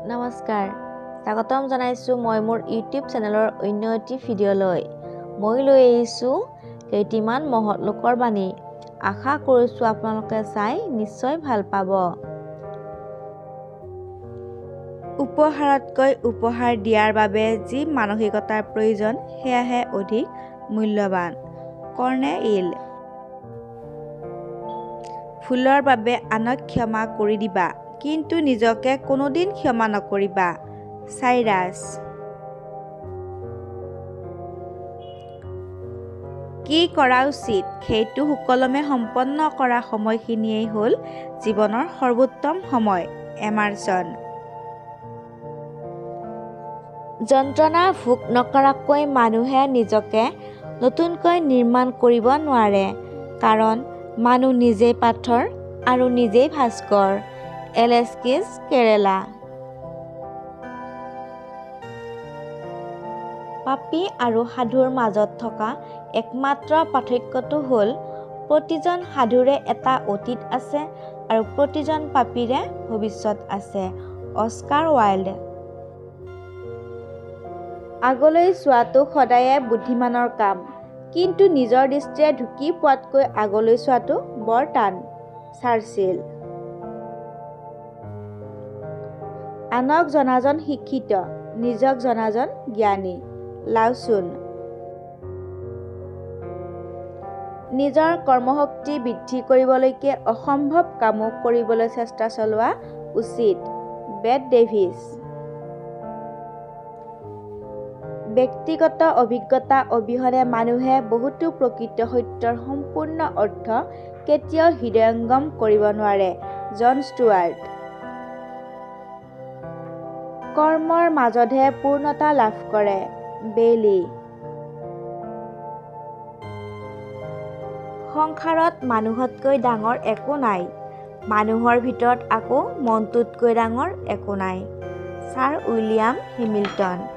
নমস্কাৰ স্বাগতম জনাইছোঁ মই মোৰ ইউটিউব চেনেলৰ অন্য এটি ভিডিঅ'লৈ মই লৈ আহিছোঁ কেইটিমান মহৎ লোকৰ বাণী আশা কৰিছোঁ আপোনালোকে চাই নিশ্চয় ভাল পাব উপহাৰতকৈ উপহাৰ দিয়াৰ বাবে যি মানসিকতাৰ প্ৰয়োজন সেয়াহে অধিক মূল্যৱান কৰ্ণেইল ভুলৰ বাবে আনক ক্ষমা কৰি দিবা কিন্তু নিজকে কোনোদিন ক্ষমা নকৰিবা সাইৰাছ কি কৰা উচিত সেইটো সুকলমে সম্পন্ন কৰা সময়খিনিয়েই হ'ল জীৱনৰ সৰ্বোত্তম সময় এমাৰছন যন্ত্ৰণা ভোগ নকৰাকৈ মানুহে নিজকে নতুনকৈ নিৰ্মাণ কৰিব নোৱাৰে কাৰণ মানুহ নিজেই পাথৰ আৰু নিজেই ভাস্কৰ এলেস্কিছ কেৰেলা পাপী আৰু সাধুৰ মাজত থকা একমাত্ৰ পাৰ্থক্যটো হ'ল প্ৰতিজন সাধুৰে এটা অতীত আছে আৰু প্ৰতিজন পাপীৰে ভৱিষ্যত আছে অস্কাৰ ৱাইল্ড আগলৈ চোৱাটো সদায়ে বুদ্ধিমানৰ কাম কিন্তু নিজৰ দৃষ্টিৰে ঢুকি পোৱাতকৈ আগলৈ চোৱাটো বৰ টান চাৰ্চিল আনক জনাজন শিক্ষিত নিজক জনাজন জ্ঞানী লাওচুন নিজৰ কৰ্মশক্তি বৃদ্ধি কৰিবলৈকে অসম্ভৱ কামো কৰিবলৈ চেষ্টা চলোৱা উচিত বেট ডেভিছ ব্যক্তিগত অভিজ্ঞতা অবিহনে মানুহে বহুতো প্ৰকৃত সত্যৰ সম্পূৰ্ণ অৰ্থ কেতিয়াও হৃদয়ংগম কৰিব নোৱাৰে জন ষ্টুৱাৰ্ট কৰ্মৰ মাজতহে পূৰ্ণতা লাভ কৰে বেইলি সংসাৰত মানুহতকৈ ডাঙৰ একো নাই মানুহৰ ভিতৰত আকৌ মনটোতকৈ ডাঙৰ একো নাই ছাৰ উইলিয়াম হেমিল্টন